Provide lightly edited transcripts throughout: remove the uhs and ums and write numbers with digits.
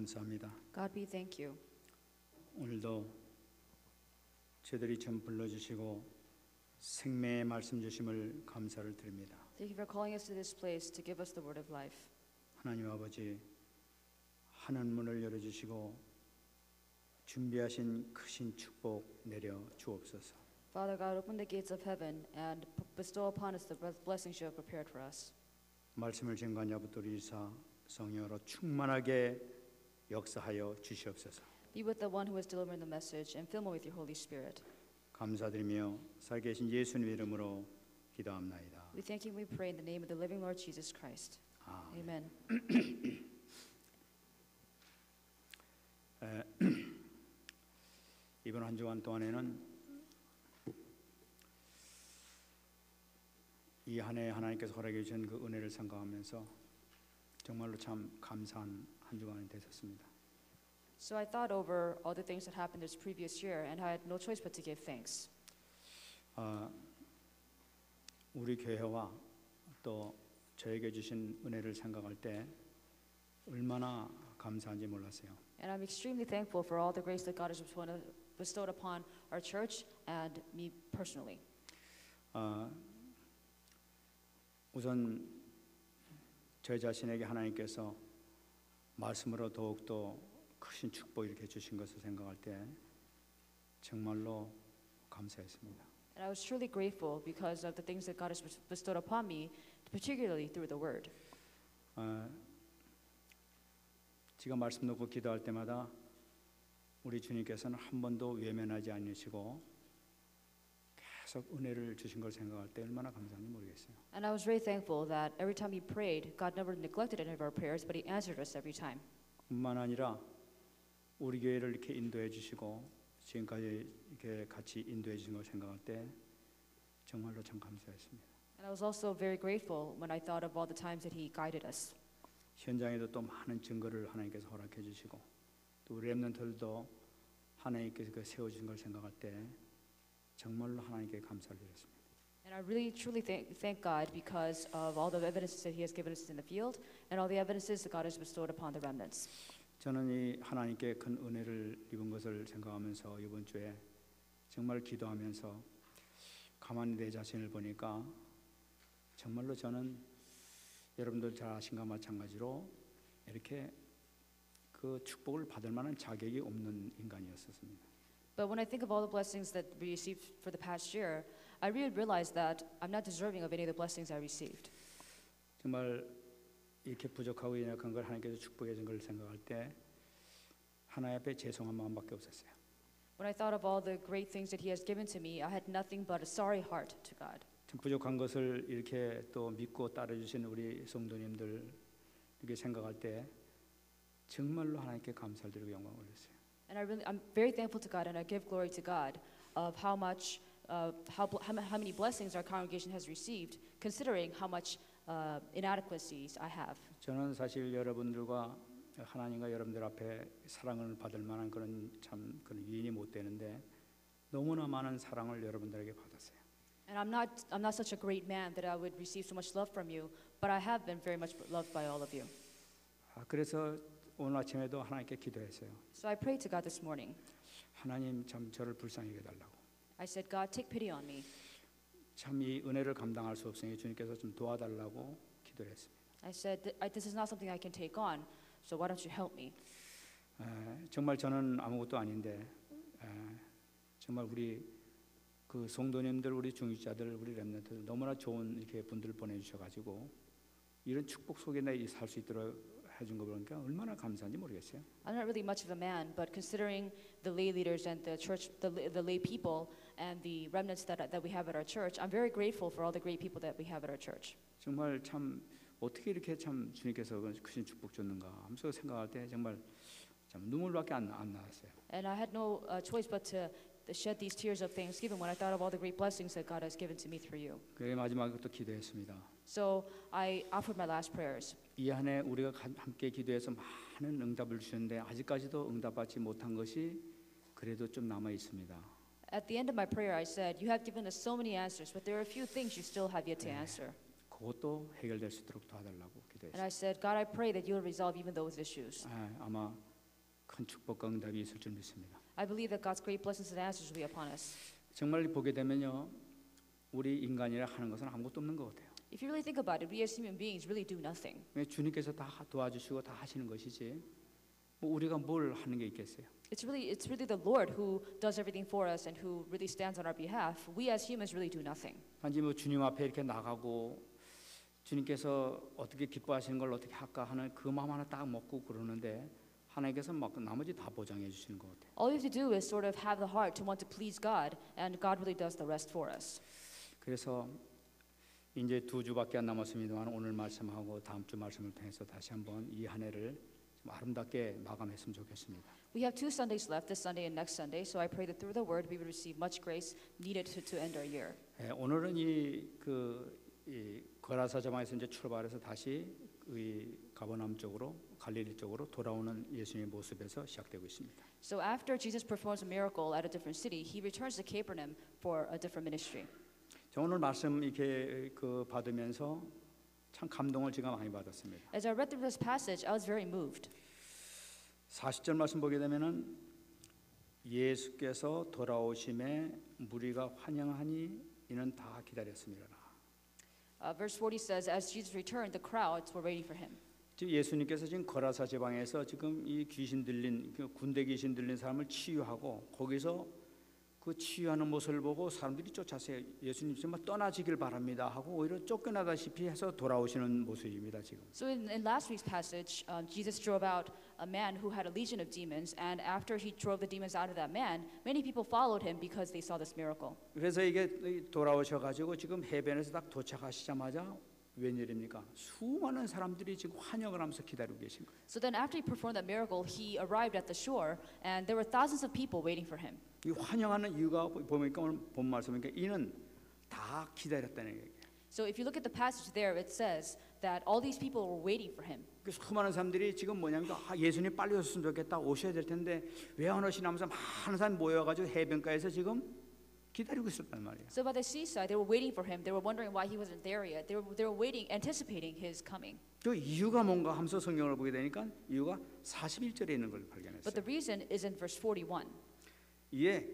감사합니다. God, we thank you. 오늘도 저희들이 참 불러주시고 생명의 말씀 주심을 감사를 드립니다. Thank you for calling us to this place to give us the word of life. 하나님 아버지, 하늘 문을 열어주시고 준비하신 크신 축복 내려 주옵소서. Father God, open the gates of heaven and bestow upon us the blessings you have prepared for us. 말씀을 증거하냐부터리사 성령으로 충만하게 역사하여 주시옵소서. Be with the one who has delivered the message and fill me with your Holy Spirit. 감사드리며 살아계신 예수님 이름으로 기도합나이다. We thank you and we pray in the name of the living Lord Jesus Christ. 아멘. Amen. 이번 한 주간 동안에는 이 한 해 하나님께서 허락해 주신 그 은혜를 생각하면서 정말로 참 감사한 한 주간이 되었습니다. So I thought over all the things that happened this previous year and I had no choice but to give thanks. 우리 교회와 또 저에게 주신 은혜를 생각할 때 얼마나 감사한지 몰랐어요. And I'm extremely thankful for all the grace that God has bestowed upon our church and me personally. 우선 저 자신에게 하나님께서 말씀으로 더욱더 크신 축복 이렇게 주신 것을 생각할 때 정말로 감사했습니다. And I was truly grateful because of the things that God has bestowed upon me, particularly through the Word. 제가 말씀 놓고 기도할 때마다 우리 주님께서는 한 번도 외면하지 않으시고 계속 은혜를 주신 걸 생각할 때 얼마나 감사한지 모르겠어요. And I was very thankful that every time we prayed, God never neglected any of our prayers, but He answered us every time. 뿐만 아니라 우리 교회를 이렇게 인도해 주시고 지금까지 이렇게 같이 인도해 주신 걸 생각할 때 정말로 참 감사했습니다. And I was also very grateful when I thought of all the times that He guided us. 현장에도 또 많은 증거를 하나님께서 허락해 주시고 또 우리 렘넌트들도 하나님께서 그 세워 주신 걸 생각할 때 정말로 하나님께 감사를 드렸습니다. And I really truly thank God because of all the evidences that He has given us in the field and all the evidences that God has bestowed upon the remnants. 저는 이 하나님께 큰 은혜를 입은 것을 생각하면서 이번 주에 정말 기도하면서 가만히 내 자신을 보니까 정말로 저는 여러분들 잘 아신과 마찬가지로 이렇게 그 축복을 받을 만한 자격이 없는 인간이었습니다. But when I think of all the blessings that we received for the past year, I really realized that I'm not deserving of any of the blessings I received. 정말 이렇게 부족하고 연약한 걸 하나님께서 축복해 준 걸 생각할 때 하나님 앞에 죄송한 마음밖에 없었어요. When I thought of all the great things that He has given to me, I had nothing but a sorry heart to God. 참 부족한 것을 이렇게 또 믿고 따라주신 우리 성도님들 이렇게 생각할 때 정말로 하나님께 감사를 드리고 영광을 올렸어요. And I'm very thankful to God, and I give glory to God of how many blessings our congregation has received, considering how much inadequacies I have. 저는 사실 여러분들과 하나님과 여러분들 앞에 사랑을 받을 만한 그런 그런 위인이 못 되는데 너무나 많은 사랑을 여러분들에게 받았어요. And I'm not such a great man that I would receive so much love from you, but I have been very much loved by all of you. 그래서 오늘 아침에도 하나님께 기도했어요. So I prayed to God this morning. 하나님 참 저를 불쌍히 여겨달라고. I said, God, take pity on me. 참 이 은혜를 감당할 수 없으니 주님께서 좀 도와달라고 기도를 했습니다. I said, this is not something I can take on, so why don't you help me? 정말 저는 아무것도 아닌데 정말 우리 그 성도님들, 우리 중직자들, 우리 렘넌트들 너무나 좋은 이렇게 분들 보내주셔가지고 이런 축복 속에 내 살 수 있도록 해준 거 보니까 얼마나 감사한지 모르겠어요. I'm not really much of a man, but considering the lay leaders and the church, the lay people and the remnants that we have at our church, I'm very grateful for all the great people that we have at our church. 정말 참 어떻게 이렇게 참 주님께서 크신 축복 줬는가 하면서 생각할 때 정말 참 눈물밖에 안 나왔어요. And I had no choice but to shed these tears of thanksgiving when I thought of all the great blessings that God has given to me through you. 그래 마지막에 또 기도했습니다. So I offered my last prayers. 이 한 해 우리가 함께 기도해서 많은 응답을 주셨는데 아직까지도 응답받지 못한 것이 그래도 좀 남아 있습니다. At the end of my prayer, I said, "You have given us so many answers, but there are a few things you still have yet to answer." 그것도 해결될 수 있도록 도와달라고 And 기도했어요. I said, God, I pray that you will resolve even those issues. 아마 큰 축복과 응답이 있을 줄 믿습니다. I believe that God's great blessings and answers will be upon us. 정말 보게 되면요, 우리 인간이라 하는 것은 아무것도 없는 것 같아요. If you really think about it, we as human beings really do nothing. 왜 주님께서 다 도와주시고 다 하시는 것이지 뭐 우리가 뭘 하는 게 있겠어요? It's really the Lord who does everything for us and who really stands on our behalf. We as humans really do nothing. 단지 뭐 주님 앞에 이렇게 나가고 주님께서 어떻게 기뻐하시는 걸 어떻게 할까 하는 그 마음 하나 딱 먹고 그러는데 하나님께서 막 나머지 다 보장해 주시는 것 같아요. All we have to do is sort of have the heart to want to please God, and God really does the rest for us. 그래서 이제 2주밖에 안 남았습니다만 오늘 말씀하고 다음 주 말씀을 통해서 다시 한번 이 한 해를 좀 아름답게 마감했으면 좋겠습니다. We have 2 Sundays left, this Sunday and next Sunday, so I pray that through the Word we will receive much grace needed to end our year. 오늘은 이 거라사 저방에서 이제 출발해서 다시 이 가버나움 쪽으로 갈릴리 쪽으로 돌아오는 예수님의 모습에서 시작되고 있습니다. So after Jesus performs a miracle at a different city, he returns to Capernaum for a different ministry. 저 오늘 말씀 이렇게 받으면서 참 감동을 제가 많이 받았습니다. As I read through this passage, I was very moved. 40절 말씀 보게 되면은 예수께서 돌아오심에 무리가 환영하니 이는 다 기다렸습니다. Verse 40 says, as Jesus returned, the crowds were waiting for him. 지금 예수님께서 지금 거라사 지방에서 지금 이 귀신 들린 군대 귀신 들린 사람을 치유하고 거기서 그 치유하는 모습을 보고 사람들이 쫓아서 예수님 정말 떠나지길 바랍니다 하고 오히려 쫓겨나다시피 해서 돌아오시는 모습입니다 지금. So in last week's passage, Jesus drove out a man who had a legion of demons, and after he drove the demons out of that man, many people followed him because they saw this miracle. 그래서 이게 돌아오셔가지고 지금 해변에서 딱 도착하시자마자 웬일입니까? 수많은 사람들이 지금 환영을 하면서 기다리고 계신 거예요. So then after he performed that miracle, he arrived at the shore, and there were thousands of people waiting for him. 이 환영하는 이유가 보니까 오늘 본 말씀이니까 이는 다 기다렸다는 얘기예요. So if you look at the passage there, it says that all these people were waiting for him. 그 수많은 사람들이 지금 뭐냐면 예수님 빨리 오셨으면 좋겠다 오셔야 될 텐데 왜 안 오시나면서 많은 사람이 모여가지고 해변가에서 지금 기다리고 있었단 말이에요. So by the seaside, they were waiting for him. They were wondering why he wasn't there yet. They were waiting, anticipating his coming. 그 이유가 뭔가 하면서 성경을 보게 되니까 이유가 41절에 있는 걸 발견했어요. But the reason is in verse 41. 이에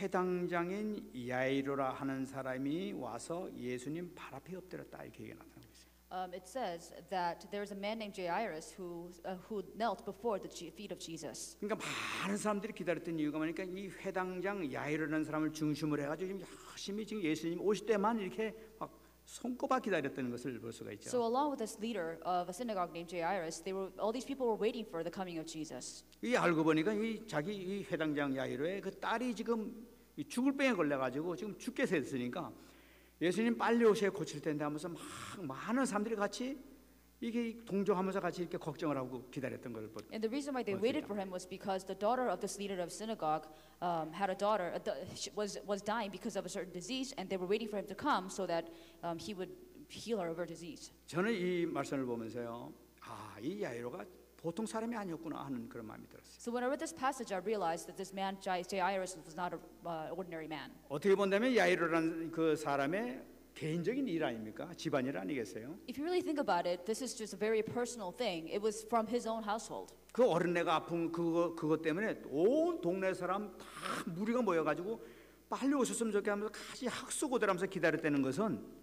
회당장인 야이로라 하는 사람이 와서 예수님 발 앞에 엎드렸다 이렇게 얘기가 나타나고 있어요. It says that there was a man named Jairus who knelt before the feet of Jesus. 그러니까 많은 사람들이 기다렸던 이유가 뭐니까 이 회당장 야이로라는 사람을 중심으로 해가지고 지금 열심히 지금 예수님 오실 때만 이렇게 막 손꼽아 기다렸다는 것을 볼 수가 있죠. So along with this leader of a synagogue named Jairus, all these people were waiting for the coming of Jesus. 이 알고 보니까 이 회당장 야이로의 그 딸이 지금 이 죽을 병에 걸려가지고 지금 죽게 됐으니까 예수님 빨리 오셔야 고칠 텐데 하면서 막 많은 사람들이 같이 이게 동조하면서 같이 이렇게 걱정을 하고 기다렸던 걸 보죠. And the reason why they waited for him was because the daughter of this leader of synagogue had a daughter was dying because of a certain disease, and they were waiting for him to come so that he would heal her of her disease. 저는 이 말씀을 보면서요, 이 야이로가 보통 사람이 아니었구나 하는 그런 마음이 들었어요. So when I read this passage, I realized that this man Jairus was not an ordinary man. 어떻게 본다면 야이로라는 그 사람의 개인적인 일 아닙니까? 집안일 아니겠어요? If you really think about it, this is just a very personal thing. It was from his own household. 그 어린애가 아픈 그것 때문에 온 동네 사람 다 무리가 모여가지고 빨리 오셨으면 좋겠다 하면서 같이 학수고대하면서 기다렸다는 것은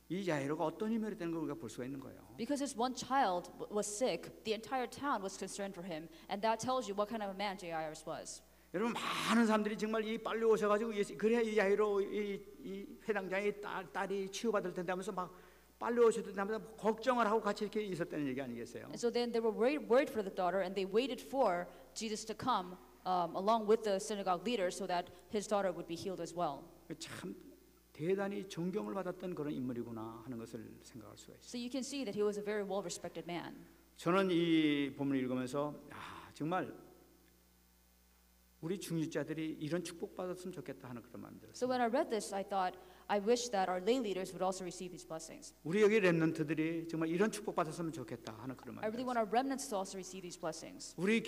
이 야이로가 어떤 인물이 되는 걸 우리가 볼 수가 있는 거예요. Because his one child was sick, the entire town was concerned for him, and that tells you what kind of a man Jairus was. 여러분 많은 사람들이 정말 이 빨리 오셔가지고 그래야 이 야이로 이 회당장의 딸이 치유받을 텐데 하면서 막 빨리 오셔야 된다 하면서 걱정을 하고 같이 이렇게 있었다는 얘기 아니겠어요? And so then they were worried for the daughter, and they waited for Jesus to come along with the synagogue leader so that his daughter would be healed as well. 참 대단히 존경을 받았던 그런 인물이구나 하는 것을 생각할 수가 있어요. So you can see that he was a very well-respected man. 저는 이 본문을 읽으면서 정말 우리 중직자들이 이런 축복 받았으면 좋겠다 하는 그런 마음이 들었어요. So when I read this, I thought, I wish that our lay leaders would also receive these blessings. 우리 여기 렘넌트들이 정말 이런 축복 받았으면 좋겠다 하는 그런 I 마음이 really 들었어요. want our remnants to also receive these blessings. 우리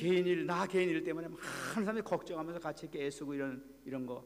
나 개인 일 때문에 많은 사람이 걱정하면서 같이 이렇게 애쓰고 이런 거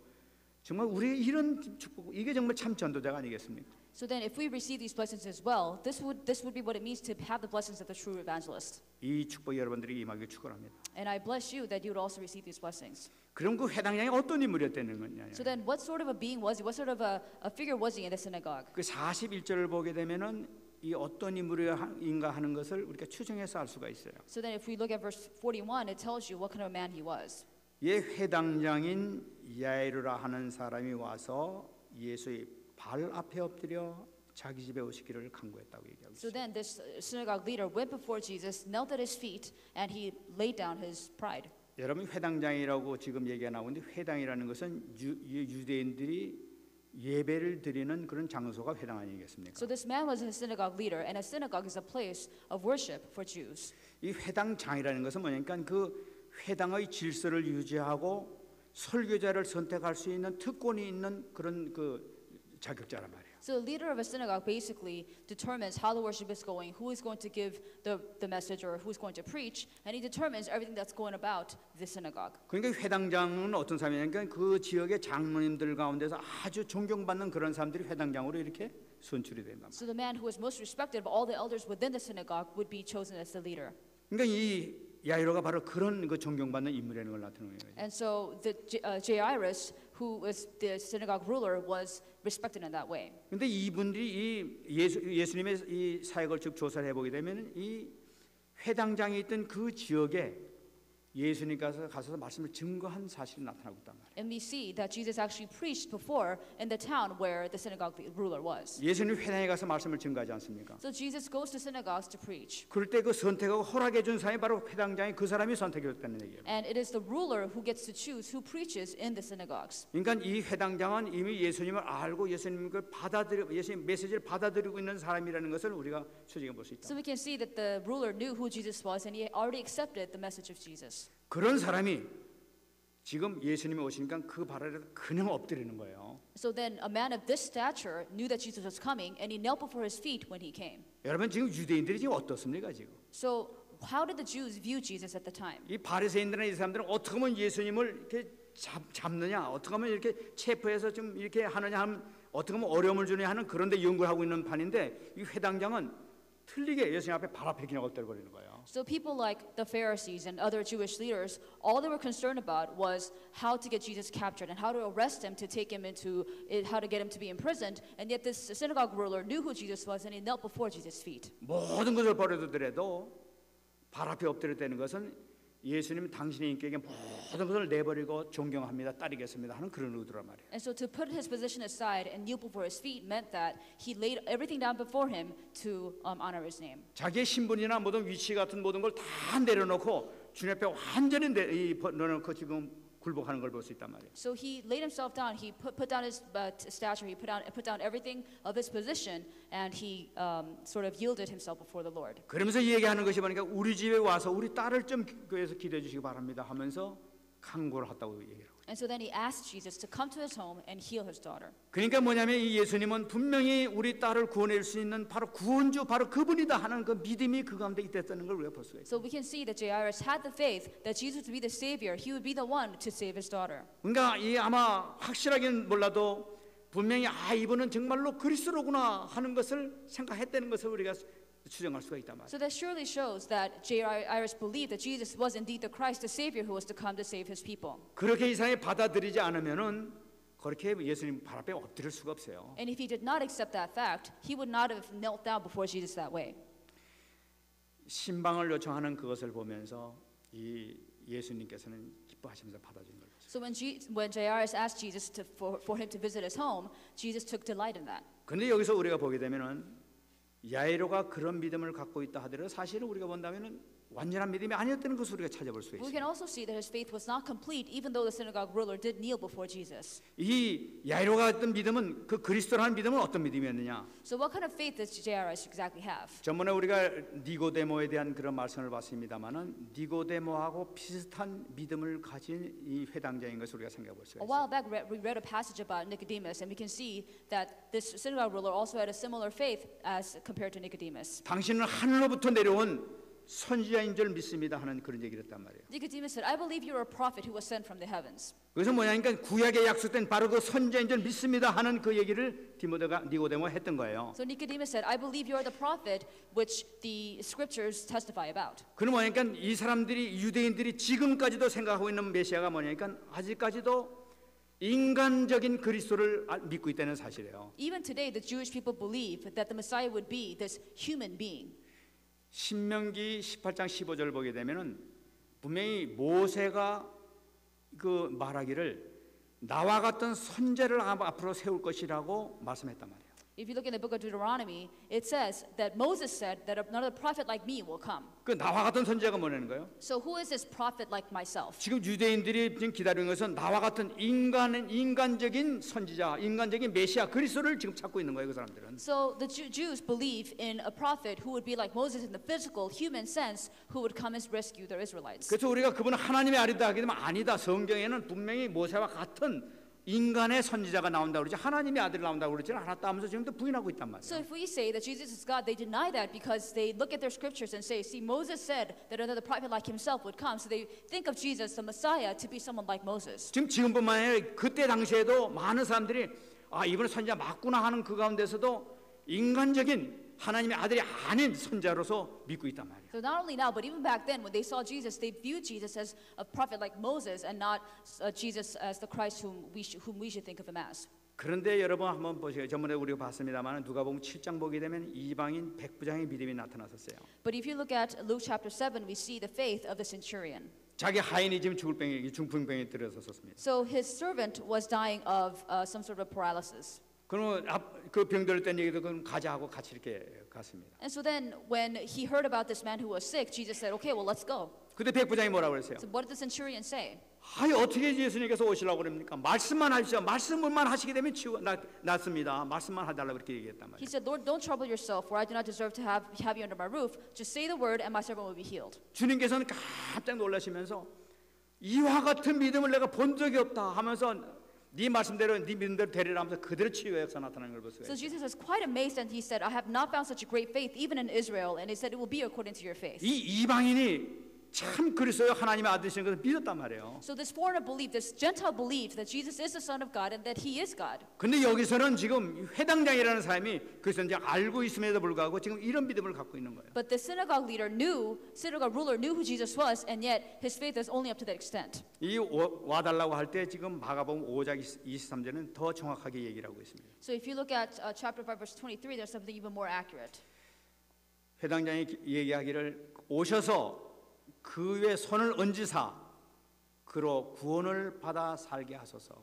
정말 우리 이런 축복 이게 정말 참 전도자가 아니겠습니까? So then if we receive these blessings as well, this would be what it means to have the blessings of the true evangelist. 이 축복 여러분들이 임하길 축원합니다. And I bless you that you would also receive these blessings. 그럼 그 회당장이 어떤 인물이었다는 거냐? So then what sort of a being was he? What sort of a figure was he in the synagogue? 그 41절을 보게 되면은 이 어떤 인물인가 하는 것을 우리가 추정해서 알 수가 있어요. So then if we look at verse 41, it tells you what kind of man he was. 예, 회당장인 야이로라 하는 사람이 와서 예수의 발 앞에 엎드려 자기 집에 오시기를 간구했다고 얘기하고 So 있어요. then this synagogue leader went before Jesus, knelt at his feet, and he laid down his pride. 여러분 회당장이라고 지금 얘기가 나오는데 회당이라는 것은 유대인들이 예배를 드리는 그런 장소가 회당 아니겠습니까? So this man was a synagogue leader, and a synagogue is a place of worship for Jews. 이 회당장이라는 것은 뭐냐니까 그 회당의 질서를 유지하고 설교자를 선택할 수 있는 특권이 있는 그런 그 자격자란 말이에요. So the leader of a synagogue basically determines how the worship is going, who is going to give the message or who's going to preach, and he determines everything that's going about the synagogue. 그러니까 회당장은 어떤 사람이냐니까 그 지역의 장로님들 가운데서 아주 존경받는 그런 사람들이 회당장으로 이렇게 선출이 된다. So the man who is most respected of all the elders within the synagogue would be chosen as the leader. 그러니까 이 야이로가 바로 그런 그 존경받는 인물이라는 걸 나타내는 거예요. And so the Jairus, who was the synagogue ruler, was respected in that way. 근데 이분들이 이 예수님의 이 사역을 쭉 조사를 해보게 되면 이 회당장이 있던 그 지역에 예수님께서 가서 말씀을 증거한 사실이 나타나고 있단 말이에요. And we see that Jesus actually preached before in the town where the synagogue ruler was. 예수님 회당에 가서 말씀을 증거하지 않습니까? So Jesus goes to synagogues to preach. 그럴 때 그 선택하고 허락해 준 사람이 바로 회당장이 그 사람이 선택했다는 얘기예요. And it is the ruler who gets to choose who preaches in the synagogues. 그러니까 이 회당장은 이미 예수님을 알고 예수님을 받아들이고 예수님 메시지를 받아들이고 있는 사람이라는 것을 우리가 추정해 볼 수 있다. So we can see that the ruler knew who Jesus was and he already accepted the message of Jesus. 그런 사람이 지금 예수님이 오시니까 그 발 아래 그냥 엎드리는 거예요. So then a man of this stature knew that Jesus was coming and he knelt before his feet when he came. 여러분 지금 유대인들이 지금 어떻습니까 지금? So how did the Jews view Jesus at the time? 이 바리새인들이나 이 사람들은 어떻게 하면 예수님을 이렇게 잡느냐, 어떻게 하면 이렇게 체포해서 좀 이렇게 하느냐 하면 어떻게 하면 어려움을 주느냐 하는 그런데 연구를 하고 있는 판인데 이 회당장은 틀리게 예수님 앞에 발 앞에 그냥 엎드려 버리는 거예요. So people like the Pharisees and other Jewish leaders, all they were concerned about was how to get Jesus captured and how to arrest him to take him into how to get him to be imprisoned. And yet this synagogue ruler knew who Jesus was and he knelt before Jesus' feet. 모든 것을 버려두더라도 발 앞에 엎드렸다는 것은 예수님 당신의 인격에 모든 것을 내버리고 존경합니다, 따르겠습니다 하는 그런 의도란 말이에요. And so to put his position aside and kneel before his feet meant that he laid everything down before him to honor his name. 자기의 신분이나 모든 위치 같은 모든 걸 다 내려놓고 주님 앞에 완전히 내려놓고 지금 굴복하는 걸 볼 수 있단 말이에요. So he laid himself down. He put down his stature. He put down everything of his position, and he sort of yielded himself before the Lord. 그러면서 얘기하는 것이 보니까 우리 집에 와서 우리 딸을 좀 교회에서 기도해 주시기 바랍니다 하면서 간구를 했다고 얘기를 하고. And so then he asked Jesus to come to his home and heal his daughter. 그러니까 뭐냐면 이 예수님은 분명히 우리 딸을 구원할 수 있는 바로 구원주 바로 그분이다 하는 그 믿음이 그 가운데 있었다는 걸 우리가 볼 수가 있어요. So we can see that Jairus had the faith that Jesus would be the savior. He would be the one to save his daughter. 그러니까 이 아마 확실하게는 몰라도 분명히 이분은 정말로 그리스도구나 하는 것을 생각했다는 것을 우리가 추정할 수가 있단 말이에요. So that surely shows that Jairus believed that Jesus was indeed the Christ, the savior who was to come to save his people. 그렇게 이 사람이 받아들이지 않으면은 그렇게 예수님 발 앞에 엎드릴 수가 없어요. And if he did not accept that fact, he would not have knelt down before Jesus that way. 신방을 요청하는 그것을 보면서 이 예수님께서는 기뻐하시면서 받아준 거예요. So when Jairus asked Jesus for him to visit his home, Jesus took delight in that. 그런데 여기서 우리가 보게 되면은 야이로가 그런 믿음을 갖고 있다 하더라도 사실은 우리가 본다면은 완전한 믿음이 아니었다는 것을 우리가 찾아볼 수가 We 있어요. can also see that his faith was not complete, even though the synagogue ruler did kneel before Jesus. 이 야이로가 했던 믿음은 그 그리스도라는 믿음은 어떤 믿음이었느냐? So what kind of faith does Jairus exactly have? 전번에 우리가 니고데모에 대한 그런 말씀을 봤습니다만은 니고데모하고 비슷한 믿음을 가진 이 회당장인 것을 우리가 생각해 볼 수가 A 있어요. while back, we read a passage about Nicodemus, and we can see that this synagogue ruler also had a similar faith as compared to Nicodemus. 당신은 하늘로부터 내려온 선지자인 줄 믿습니다 하는 그런 얘기를 했단 말이에요. Nicodemus said, I believe you're a prophet who was sent from the heavens. 그래서 뭐냐니까 구약에 약속된 바로 그 선지자인 줄 믿습니다 하는 그 얘기를 니고데모가 했던 거예요. So Nicodemus said, I believe you're the prophet which the scriptures testify about. 그는 뭐냐니까 이 사람들이 유대인들이 지금까지도 생각하고 있는 메시아가 뭐냐니까 아직까지도 인간적인 그리스도를 믿고 있다는 사실이에요. Even today, the Jewish people believe that the Messiah would be this human being. 신명기 18장 15절을 보게 되면은 분명히 모세가 그 말하기를 나와 같은 선지자를 앞으로 세울 것이라고 말씀했단 말이에요. If you look in the book of Deuteronomy, it says that Moses said that another prophet like me will come. 그 나와 같은 선지자가 뭐라는 거예요? So who is this prophet like myself? 지금 유대인들이 지금 기다리는 것은 나와 같은 인간적인 선지자, 인간적인 메시아 그리스도를 지금 찾고 있는 거예요, 그 사람들은. So the Jews believe in a prophet who would be like Moses in the physical, human sense, who would come and rescue the Israelites. 그래서 우리가 그분은 하나님의 아들이다 하게 되면 아니다. 성경에는 분명히 모세와 같은 인간의 선지자가 나온다고 그러지 하나님의 아들이 나온다고 그러지 않았다 하면서 지금도 부인하고 있단 말이에요. So if we say that Jesus is God, they deny that because they look at their scriptures and say, see, Moses said that another prophet like himself would come. So they think of Jesus, the Messiah, to be someone like Moses. 지금뿐만 아니라 그때 당시에도 많은 사람들이 아 이분은 선지자 맞구나 하는 그 가운데서도 인간적인 하나님의 아들이 아닌 선지자로서 믿고 있단 말이에요. So not only now, but even back then, when they saw Jesus, they viewed Jesus as a prophet like Moses and not Jesus as the Christ whom we should think of him as. 그런데 여러분 한번 보세요. 전번에 우리가 봤습니다만 누가복음 7장 보게 되면 이방인 백부장의 믿음이 나타났었어요. But if you look at Luke chapter 7, we see the faith of the centurion. 자기 하인이 지금 중풍병에 들어섰습니다. So his servant was dying of some sort of paralysis. 그러면 그 병들을 땐 얘기도 그럼 가자 하고 같이 이렇게 갔습니다. And so then when he heard about this man who was sick, Jesus said, okay, well, let's go. 그때 백부장이 뭐라고 그랬어요? So what did the centurion say? 아니 어떻게 예수님께서 오시려고 그럽니까? 말씀만 하십시오. 말씀만 하시게 되면 낫습니다. 말씀만 하달라고 그렇게 얘기했단 말이에요. He said, Lord, don't trouble yourself, for I do not deserve to have you under my roof. Just say the word, and my servant will be healed. 주님께서는 깜짝 놀라시면서 이와 같은 믿음을 내가 본 적이 없다 하면서 네 말씀대로 네 믿음대로 되리라 하면서 그대로 치유의 역사 나타나는 걸 볼 수가 So 있어요. Jesus was quite amazed, and he said, I have not found such a great faith even in Israel. And he said, it will be according to your faith. 이 이방인이 참 그리스도의 하나님의 아들이신 것을 믿었단 말이에요. So this foreigner believed, this Gentile believed that Jesus is the Son of God and that he is God. 근데 여기서는 지금 회당장이라는 사람이 그래서 이제 알고 있음에도 불구하고 지금 이런 믿음을 갖고 있는 거예요. But the synagogue ruler knew who Jesus was, and yet his faith is only up to that extent. 이 와달라고 할 때 지금 마가복음 5장 23절은 더 정확하게 얘기를 하고 있습니다. So if you look at chapter 5, verse 23, there's something even more accurate. 회당장이 얘기하기를 오셔서 그 위에 손을 얹으사 그로 구원을 받아 살게 하소서.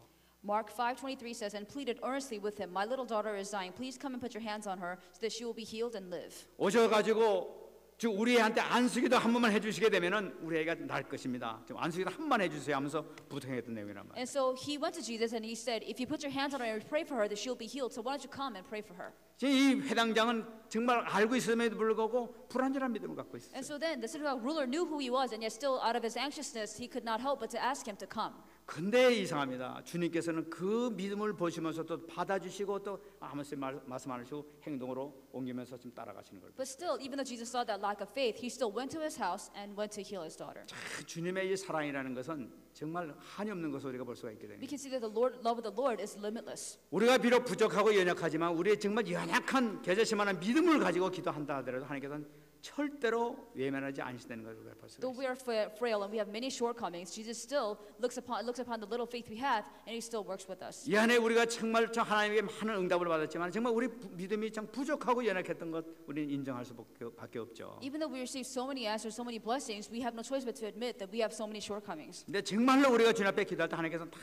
Mark 5:23 says, and pleaded earnestly with him, my little daughter is dying. Please come and put your hands on her so that she will be healed and live. 오셔가지고 즉 우리한테 안수기도 한 번만 해주시게 되면은 우리 애가 날 것입니다. 좀 안수기도 한 번 해주세요 하면서 부탁했던 내용이란 말이에요. And so he went to Jesus and he said, if you put your hands on her and pray for her, that she'll be healed. So why don't you come and pray for her? 이 회당장은 정말 알고 있음에도 불구하고 불안전한 믿음을 갖고 있어요. And so then the synagogue ruler knew who he was, and yet still out of his anxiousness, he could not help but to ask him to come. 근데 이상합니다. 주님께서는 그 믿음을 보시면서 또 받아주시고 또 아무 말씀 안 하시고 행동으로 옮기면서 좀 따라가시는 걸. But still, even though Jesus saw that lack of faith, he still went to his house and went to heal his daughter. 주님의 이 사랑이라는 것은 정말 한이 없는 것을 우리가 볼 수가 있게 됩니다. We can see that the love of the Lord is limitless. 우리가 비록 부족하고 연약하지만 우리의 정말 연약한 겨자씨만한 믿음을 가지고 기도한다 하더라도 하나님께서는 절대로 외면하지 않으신다는 것을 우리가 볼 수가 Though 있어요. we are frail and we have many shortcomings, Jesus still looks upon the little faith we have, and he still works with us. 이 안에 우리가 정말 하나님에게 많은 응답을 받았지만 정말 우리 믿음이 참 부족하고 연약했던 것 우리는 인정할 수밖에 없죠. Even though we receive so many answers, so many blessings, we have no choice but to admit that we have so many shortcomings. 근데 정말로 우리가 주님 앞에 기도할 때 하나님께서는 다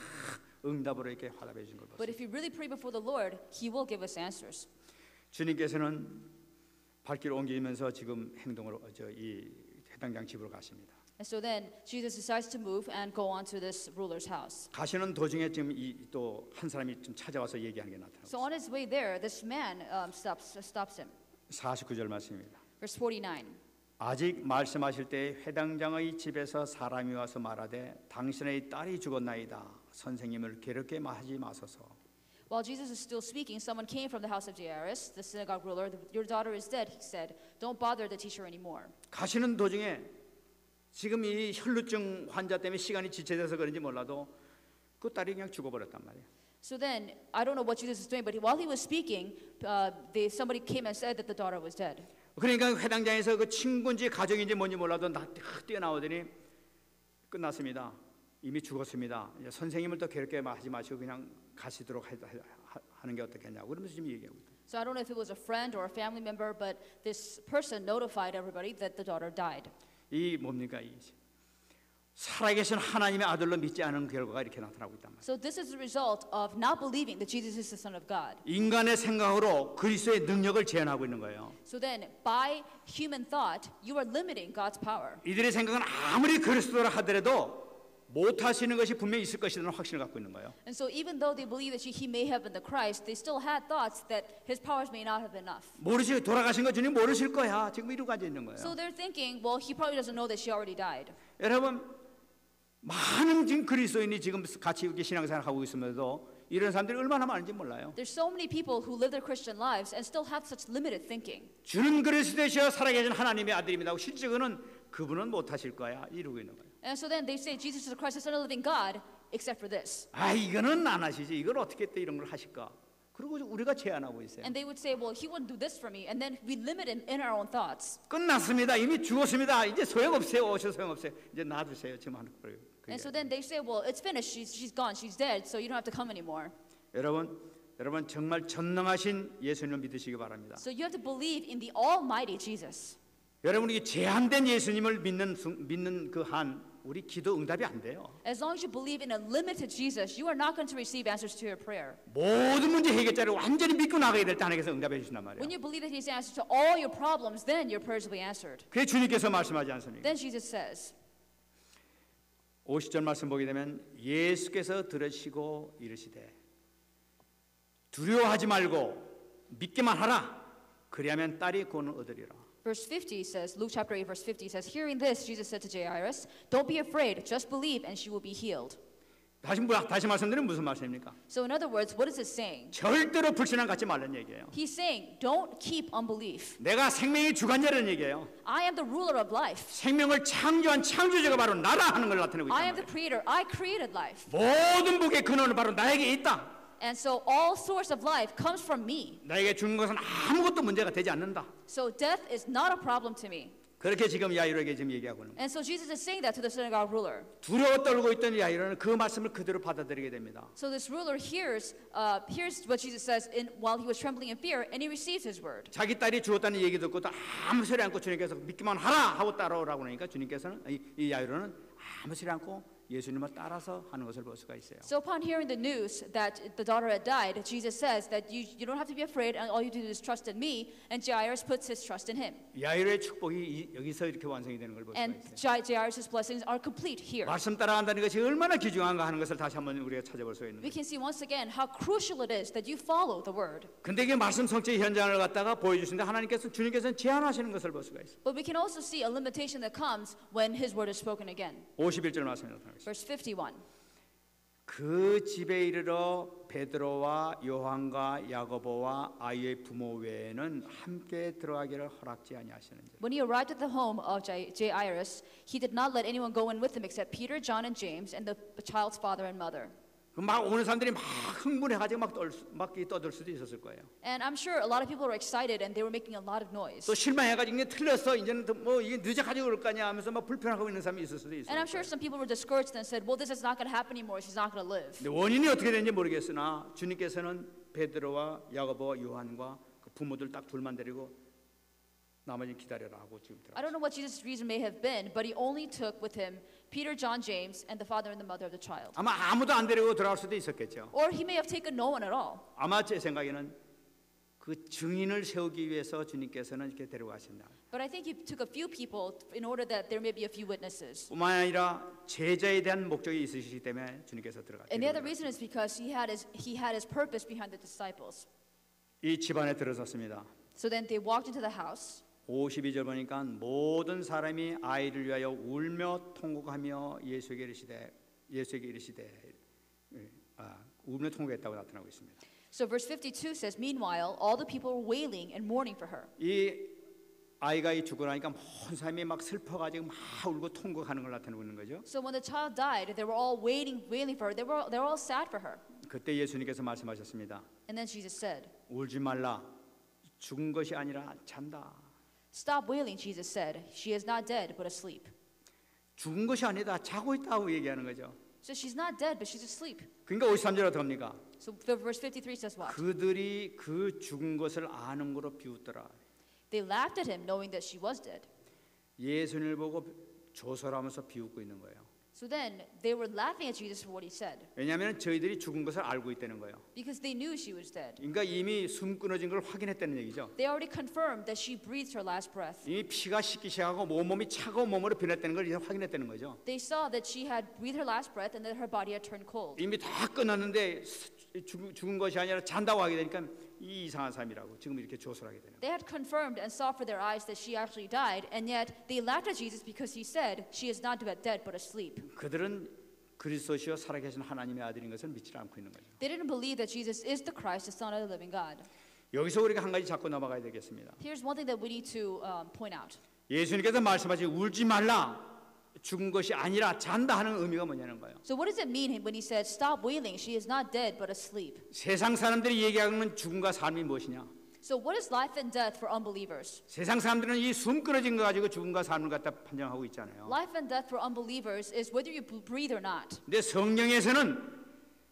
응답으로 이렇게 화답해 주신 걸 But 봤어요. if we really pray before the Lord, he will give us answers. 주님께서는 발길을 옮기면서 지금 행동으로 이 회당장 집으로 가십니다. And so then Jesus decides to move and go on to this ruler's house. 가시는 도중에 지금 또 한 사람이 좀 찾아와서 얘기하는 게 나타나고 So on his way there, this man stops him. 49절 말씀입니다. Verse 49. 아직 말씀하실 때 회당장의 집에서 사람이 와서 말하되 당신의 딸이 죽었나이다. 선생님을 괴롭게 하지 마소서. While Jesus is still speaking, someone came from the house of Jairus, the synagogue ruler. Your daughter is dead, he said. Don't bother the teacher anymore. 가시는 도중에 지금 이 혈루증 환자 때문에 시간이 지체돼서 그런지 몰라도 그 딸이 그냥 죽어버렸단 말이에요. So then, I don't know what Jesus is doing, but while he was speaking, somebody came and said that the daughter was dead. 그러니까 회당장에서 그 친구인지 가족인지 뭔지 몰라도 뛰어나오더니 끝났습니다. 이미 죽었습니다. 이제 선생님을 더 괴롭게 하지 마시고 그냥 가시도록 하는 게 어떻겠냐고 그러면서 지금 얘기하고 있다. So I don't know if it was a friend or a family member, but this person notified everybody that the daughter died. 이 뭡니까 이 살아계신 하나님의 아들로 믿지 않은 결과가 이렇게 나타나고 있단 말이에요. So this is the result of not believing that Jesus is the Son of God. 인간의 생각으로 그리스도의 능력을 제한하고 있는 거예요. So then, by human thought, you are limiting God's power. 이들의 생각은 아무리 그리스도라 하더라도 못하시는 것이 분명히 있을 것이라는 확신을 갖고 있는 거예요. And so even though they believe that he may have been the Christ, they still had thoughts that his powers may not have been enough. 모르시 돌아가신 거 주님 모르실 거야. 지금 이러고 앉아 있는 거예요. So they're thinking, well, he probably doesn't know that she already died. 여러분 많은 지금 그리스도인이 지금 같이 이렇게 신앙생활 하고 있으면서도 이런 사람들이 얼마나 많은지 몰라요. There's so many people who live their Christian lives and still have such limited thinking. 주는 그리스도시여 살아계신 하나님의 아들입니다. 실제로는 그분은 못하실 거야. 이러고 있는 거예요. And so then they say Jesus is the Christ, the Son of the living God, except for this. 아 이거는 안 하시지. 이걸 어떻게 또 이런 걸 하실까? 그리고 우리가 제안하고 있어요. And they would say, well, he wouldn't do this for me. And then we limit him in our own thoughts. 끝났습니다. 이미 죽었습니다. 이제 소용없어요. 오셔 소용없어요. 이제 놔두세요. 지금 하는 거예요. And so then they say, well, it's finished. She's gone. She's dead. So you don't have to come anymore. 여러분 정말 전능하신 예수님을 믿으시기 바랍니다. So you have to believe in the Almighty Jesus. 여러분이 제한된 예수님을 믿는 그 한 우리 기도 응답이 안 돼요. As long as you believe in a limited Jesus, you are not going to receive answers to your prayer. 모든 문제 해결자를 완전히 믿고 나가야 될 때 하나님께서 응답해 주신단 말이에요. When you believe that He's the answer to all your problems, then your prayers will be answered. 그게 주님께서 말씀하지 않습니까? Then Jesus says, 50절 말씀 보게 되면 예수께서 들으시고 이르시되 두려워하지 말고 믿기만 하라. 그리하면 딸이 구원을 얻으리라. Verse 50 says, Luke chapter 8, verse 50 says, hearing this, Jesus said to Jairus, don't be afraid, just believe and she will be healed. 다시 말씀드리면 무슨 말씀입니까? So in other words, what is it saying? 절대로 불신앙 갖지 말라는 얘기예요. He's saying, don't keep unbelief. 내가 생명의 주관자라는 얘기예요. I am the ruler of life. 생명을 창조한 창조자가 바로 나라 하는 걸 나타내고 I am the 있단 말이에요. creator. I created life. 모든 복의 근원은 바로 나에게 있다. And so all source of life comes from me. 나에게 주는 것은 아무것도 문제가 되지 않는다. So death is not a problem to me. 그렇게 지금 야이로에게 지금 얘기하고 있는 거예요. And so Jesus is saying that to the synagogue ruler. 두려워 떨고 있던 야이로는 그 말씀을 그대로 받아들이게 됩니다. So this ruler hears what Jesus says while he was trembling in fear, and he receives his word. 자기 딸이 죽었다는 얘기 듣고 또 아무 소리 않고 주님께서 믿기만 하라 하고 따라오라고 그러니까 주님께서는 이 야이로는 아무 소리 않고 예수님을 따라서 하는 것을 볼 수가 있어요. So upon hearing the news that the daughter had died, Jesus says that you don't have to be afraid, and all you do is trust in me. And Jairus puts his trust in him. 야이로의 축복이 여기서 이렇게 완성이 되는 걸 볼 수가 And 있어요. Jairus' blessings are complete here. 말씀 따라간다는 것이 얼마나 귀중한가 하는 것을 다시 한번 우리가 찾아볼 수가 있는 We 거예요. can see once again how crucial it is that you follow the word. 근데 이게 말씀 성취의 현장을 갖다가 보여주시는데 주님께서는 제한하시는 것을 볼 수가 있어요. But we can also see a limitation that comes when his word is spoken again. 51절 말씀에 나타나겠습니다. Verse 51. 그 집에 이르러 베드로와 요한과 야고보와 아이의 부모 외에는 함께 들어가기를 허락지 아니하시는지. When he arrived at the home of Jairus, he did not let anyone go in with him except Peter, John, and James, and the child's father and mother. 막 오는 사람들이 막 흥분해가지고 막 떠들 수도 있었을 거예요. And I'm sure a lot of people were excited and they were making a lot of noise. 또 실망해가지고 이제 틀렸어. 이제는 뭐 이게 늦어가지고 그럴 거 아니야 하면서 막 불편하고 있는 사람이 있을 수도 있어요. And I'm sure some people were discouraged and said, well, this is not going to happen anymore. She's not going to live. 근데 원인이 어떻게 되는지 모르겠으나 주님께서는 베드로와 야고보와 요한과 그 부모들 딱 둘만 데리고 나머지 기다려라 하고 지금 I don't know what Jesus' reason may have been, but he only took with him Peter, John, James, and the father and the mother of the child. 아마 아무도 안 데리고 들어갈 수도 있었겠죠. Or he may have taken no one at all. 아마 제 생각에는 그 증인을 세우기 위해서 주님께서는 이렇게 데려가신다. But I think he took a few people in order that there may be a few witnesses. 뿐만 아니라 제자에 대한 목적이 있으시기 때문에 주님께서 들어갔죠. And the other reason is because he had his purpose behind the disciples. 이 집안에 들어섰습니다. So then they walked into the house. 52절 보니까 모든 사람이 아이를 위하여 울며 통곡하며 예수에게 이르시되 울며 통곡했다고 나타나고 있습니다. So verse 52 says, meanwhile, all the people were wailing and mourning for her. 이 아이가 죽고 나니까 온 사람이 막 슬퍼가지고 막 울고 통곡하는 걸 나타내고 있는 거죠. So when the child died, they were all wailing for her. They were all sad for her. 그때 예수님께서 말씀하셨습니다. And then Jesus said, 울지 말라. 죽은 것이 아니라 잔다. stop wailing, Jesus said. She is not dead, but asleep. 죽은 것이 아니다. 자고 있다고 얘기하는 거죠. So she's not dead, but she's asleep. 그러니까 53절에 어떡합니까? So verse 53 says what? 그들이 그 죽은 것을 아는 거로 비웃더라. They laughed at him, knowing that she was dead. 예수님을 보고 조소하면서 비웃고 있는 거예요. So then they were laughing at Jesus for what he said, 왜냐하면 저희들이 죽은 것을 알고 있다는 거예요. because they knew she was dead. 그러니까 이미 숨 끊어진 걸 확인했다는 얘기죠. They already confirmed that she breathed her last breath. 이미 피가 식기 시작하고 몸이 차가운 몸으로 변했다는 걸 이제 확인했다는 거죠. They saw that she had breathed her last breath and that her body had turned cold. 이미 다 끝났는데 죽은 것이 아니라 잔다고 하게 되니까 이 이상한 사람이라고 지금 이렇게 조소를 하게 되는 거예요. They had confirmed and saw for their eyes that she actually died, and yet they laughed at Jesus because he said she is not dead but asleep. 그들은 그리스도시요 살아계신 하나님의 아들인 것을 믿지 않고 있는 거죠. They didn't believe that Jesus is the Christ, the Son of the living God. 여기서 우리가 한 가지 잡고 넘어가야 되겠습니다. Here's one thing that we need to point out. 예수님께서 말씀하신 울지 말라. 죽은 것이 아니라 잔다 하는 의미가 뭐냐는 거예요. So what does it mean when he said, stop wailing, she is not dead but asleep? 세상 사람들이 얘기하는 죽음과 삶이 무엇이냐? So what is life and death for unbelievers? 세상 사람들은 이 숨 끊어진 거 가지고 죽음과 삶을 갖다 판정하고 있잖아요. Life and death for unbelievers is whether you breathe or not. 근데 성경에서는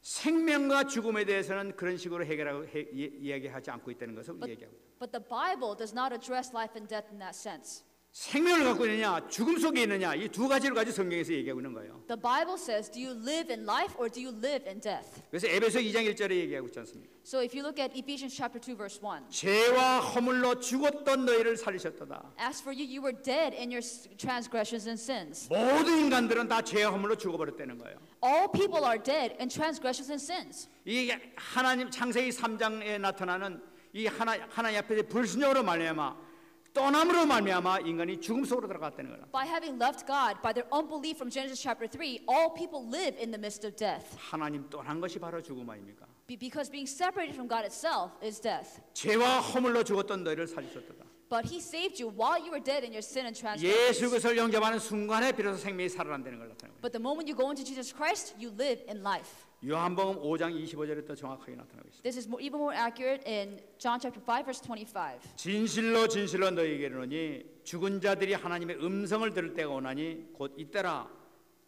생명과 죽음에 대해서는 그런 식으로 이야기하지 않고 있다는 것을 얘기하고 있어요. But the Bible does not address life and death in that sense. 생명을 갖고 있느냐, 죽음 속에 있느냐, 이 두 가지를 가지고 성경에서 얘기하고 있는 거예요. The Bible says, do you live in life or do you live in death? 그래서 에베소 2장 1절에 얘기하고 있지 않습니까? So if you look at Ephesians chapter 2 verse 1, 죄와 허물로 죽었던 너희를 살리셨도다. as for you, you were dead in your transgressions and sins. 모든 인간들은 다 죄와 허물로 죽어버렸다는 거예요. All people are dead in transgressions and sins. 이게 하나님 창세기 3장에 나타나는 이 하나님 앞에 불순종으로 말미암아 떠남으로 말미암아 인간이 죽음 속으로 들어갔다는 거라. By having left God, by their unbelief from Genesis chapter 3, all people live in the midst of death. 하나님 떠난 것이 바로 죽음 아닙니까? Because being separated from God itself is death. 죄와 허물로 죽었던 너희를 살리셨도다. But he saved you while you were dead in your sin and 예수 transgressions. 그리스도를 영접하는 순간에 비로소 생명이 살아난다는 걸 나타내고 있어요. But the moment you go into Jesus Christ, you live in life. 요한복음 5장 25절에 또 정확하게 나타나고 있습니다. This is even more accurate in John chapter 5 verse 25. 진실로 진실로 너희에게 이르노니 죽은 자들이 하나님의 음성을 들을 때가 오나니 곧 이때라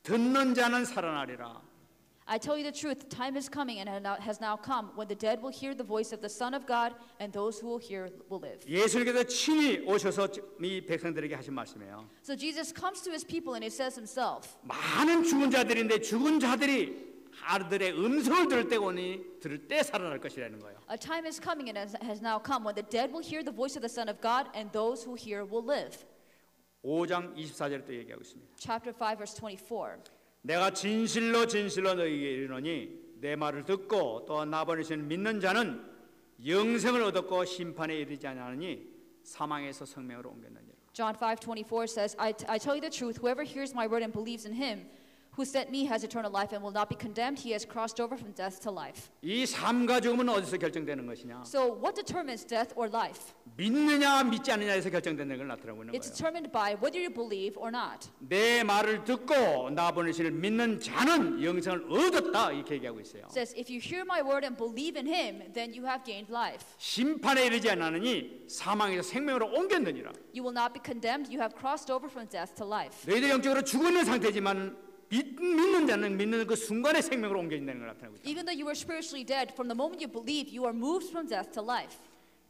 듣는 자는 살아나리라. I tell you the truth, time is coming and has now come when the dead will hear the voice of the Son of God, and those who will hear will live. 예수님께서 친히 오셔서 이 백성들에게 하신 말씀이에요. So Jesus comes to his people and he says himself, 많은 죽은 자들인데 죽은 자들이 아들의 음성을 들을 때 오니 들을 때 살아날 것이라는 거예요. a time is coming and has now come when the dead will hear the voice of the Son of God, and those who hear will live. 5장 24절에 또 얘기하고 있습니다. Chapter 5 verse 24. 내가 진실로 진실로 너희에게 이르노니 내 말을 듣고 또 나 보내신 믿는 자는 영생을 얻었고 심판에 이르지 아니하니 사망에서 생명으로 옮겼느니라. John 5:24 says, I tell you the truth, whoever hears my word and believes in him who sent me has eternal life and will not be condemned. He has crossed over from death to life. 이 삶과 죽음은 어디서 결정되는 것이냐? So what determines death or life? 믿느냐 믿지 않느냐에서 결정되는 걸 나타내고 있는 It's 거예요. determined by whether you believe or not. 내 말을 듣고 나 보내시를 믿는 자는 영생을 얻었다 이렇게 얘기하고 있어요. It says, if you hear my word and believe in him, then you have gained life. 심판에 이르지 않으니 사망에서 생명으로 옮겼느니라. You will not be condemned. You have crossed over from death to life. 너희들 영적으로 죽어 있는 상태지만 믿는 자는 믿는 그 순간에 생명으로 옮겨진다는 걸 나타내고 있다. Even though you were spiritually dead, from the moment you believe, you are moved from death to life.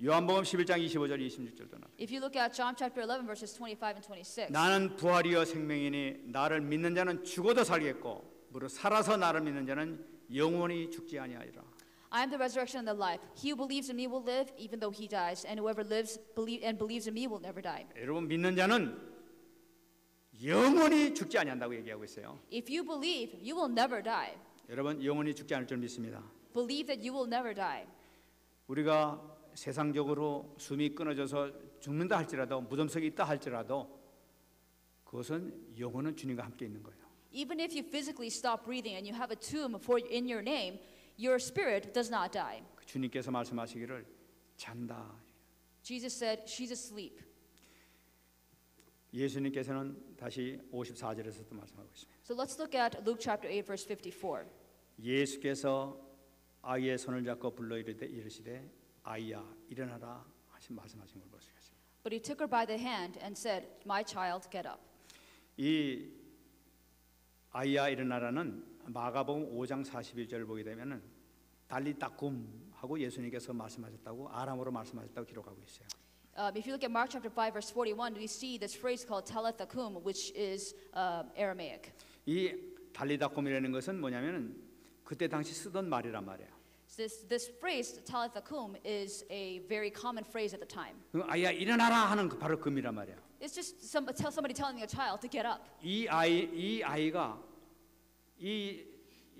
요한복음 11장 25절 26절도 나타. If you look at John chapter 11 verses 25 and 26. 나는 부활이요 생명이니 나를 믿는 자는 죽어도 살겠고 무릇 살아서 나를 믿는 자는 영원히 죽지 아니하리라. I am the resurrection and the life. He who believes in me will live, even though he dies, and whoever lives believes in me will never die. 여러분 믿는 자는 영원히 죽지 아니한다고 얘기하고 있어요. If you believe, you will never die. 여러분 영원히 죽지 않을 줄 믿습니다. Believe that you will never die. 우리가 세상적으로 숨이 끊어져서 죽는다 할지라도 무덤 속에 있다 할지라도 그것은 영혼은 주님과 함께 있는 거예요. Even if you physically stop breathing and you have a tomb in your name, your spirit does not die. 주님께서 말씀하시기를 잔다. Jesus said, she's asleep. 예수님께서는 다시 54절에서도 말씀하고 있습니다. So let's look at Luke chapter 8 verse 54. 예수께서 아이의 손을 잡고 불러 이르시되 아이야 일어나라 하신 말씀하신 걸 볼 수가 있습니다. But he took her by the hand and said, my child, get up. 이 아이야 일어나라는 마가복음 5장 42절 보게 되면은 달리따쿰 하고 예수님께서 말씀하셨다고 아람어로 말씀하셨다고 기록하고 있어요. If you look at Mark chapter 5 verse 41, we see this phrase called Talitha kum, which is Aramaic. 이 달리따쿰이라는 것은 뭐냐면은 그때 당시 쓰던 말이란 말이에요. This phrase Talitha kum is a very common phrase at the time. 아이야 일어나라 하는 바로 금이란 말이에요. It's just somebody telling a child to get up. 이 아이가 이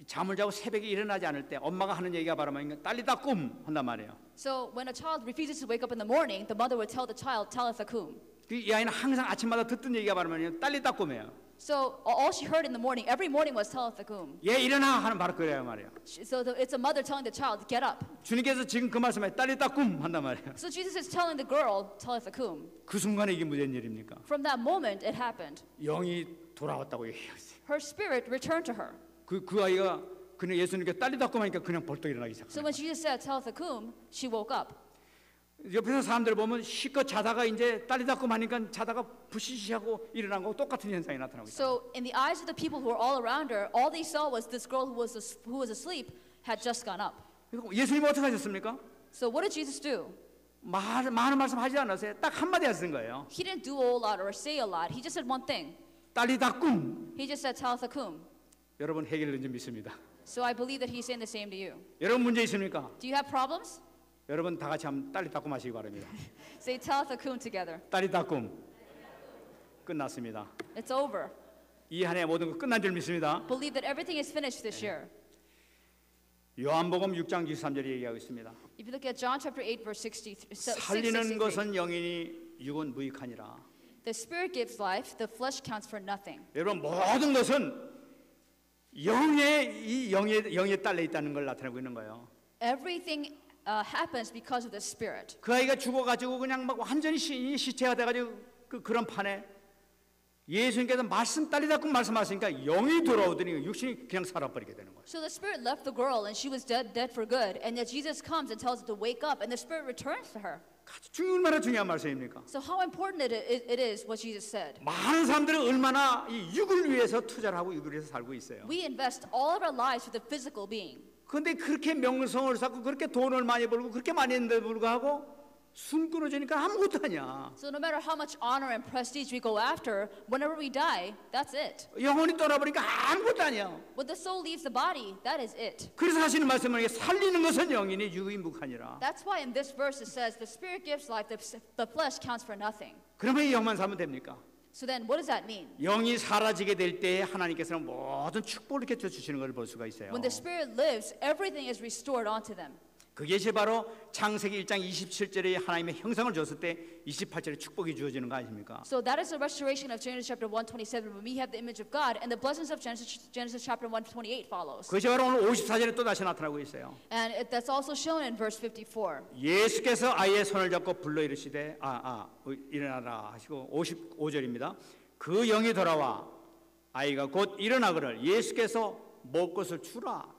잠을 자고 새벽에 일어나지 않을 때 엄마가 하는 얘기가 바로 뭐냐면 달리따쿰 한단 말이에요. So when a child refuses to wake up in the morning, the mother would tell the child Talitha kum. 이 아이는 항상 아침마다 듣던 얘기가 바로 뭐냐면 달리따쿰이에요. So all she heard in the morning, every morning was Talitha kum. 얘 일어나 하는 바로 그래요 말이에요. So it's a mother telling the child, get up. 주님께서 지금 그 말씀에 딸리따쿰 한단 말이에요. So Jesus is telling the girl, Talitha kum. 그 순간에 이게 무슨 일입니까? From that moment, it happened. 영이 돌아왔다고 얘기했어요. Her spirit returned to her. 그 아이가 그냥 예수님께 딸리따쿰 하니까 그냥 벌떡 일어나기 So 시작해요. when Jesus said Talitha kum, she woke up. 옆에서 사람들 보면 실컷 자다가 이제 딸리따쿰 하니까 자다가 부시시하고 일어난 거하고 똑같은 현상이 나타나고 있어요. So in the eyes of the people who were all around her, all they saw was this girl who was asleep had just gone up. 예수님 어떻게 하셨습니까? So what did Jesus do? 많은 말씀 하지 않았어요. 딱 한마디 하신 거예요. He didn't do a whole lot or say a lot. He just said one thing. 딸리따쿰. He just said Talitha kum. 여러분 해결된 줄 믿습니다. So I believe that he's saying the same to you. 여러분 문제 있습니까? Do you have problems? 여러분 다 같이 한번 딸리따쿰 하시기 바랍니다. Say Talitha kum together. 딸리따쿰. 끝났습니다. It's over. 이 한 해 모든 거 끝난 줄 믿습니다. Believe that everything is finished this year. 요한복음 6장 63절에 얘기하고 있습니다. If you look at John chapter 8 verse 63, 살리는 것은 영이니 육은 무익하니라. the spirit gives life, the flesh counts for nothing. 여러분 모든 것은 영에 딸려 있다는 걸 나타내고 있는 거예요. Everything happens because of the spirit. 그 아이가 죽어가지고 그냥 막 완전히 시체가 돼가지고 그런 판에 예수님께서 딸리따쿰 말씀하시니까 영이 돌아오더니 육신이 그냥 살아버리게 되는 거예요. So the spirit left the girl and she was dead for good. And yet Jesus comes and tells her to wake up and the spirit returns to her. 얼마나 중요한 말씀입니까? So how important it is what Jesus said. 많은 사람들은 얼마나 이 육을 위해서 투자를 하고 육을 위해서 살고 있어요. We invest all of our lives for the physical being. 그런데 그렇게 명성을 쌓고 그렇게 돈을 많이 벌고 그렇게 많이 했는데 불구하고 숨 끊어지니까 아무것도 아니야. So no matter how much honor and prestige we go after, whenever we die, that's it. 영혼이 떠나버리니까 아무것도 아니야. When the soul leaves the body, that is it. 그래서 하시는 말씀은 살리는 것은 영이니 육이 무익하니라. That's why in this verse it says the spirit gives life, the flesh counts for nothing. 그러면 이 영만 살면 됩니까? So then what does that mean? 영이 사라지게 될 때 하나님께서는 모든 축복을 이렇게 주시는 걸 볼 수가 있어요. When the spirit lives, everything is restored onto them. 그것이 바로 창세기 1장 27절에 하나님의 형상을 줬을 때 28절에 축복이 주어지는 거 아닙니까? So that is the restoration of Genesis chapter 1:27 when we have the image of God, and the blessings of Genesis chapter 1:28 follows. 그것이 바로 오늘 54절에 또 다시 나타나고 있어요. And that's also shown in verse 54. 예수께서 아이의 손을 잡고 불러 이르시되 일어나라 하시고 55절입니다. 그 영이 돌아와 아이가 곧 일어나거늘 예수께서 먹을 것을 주라.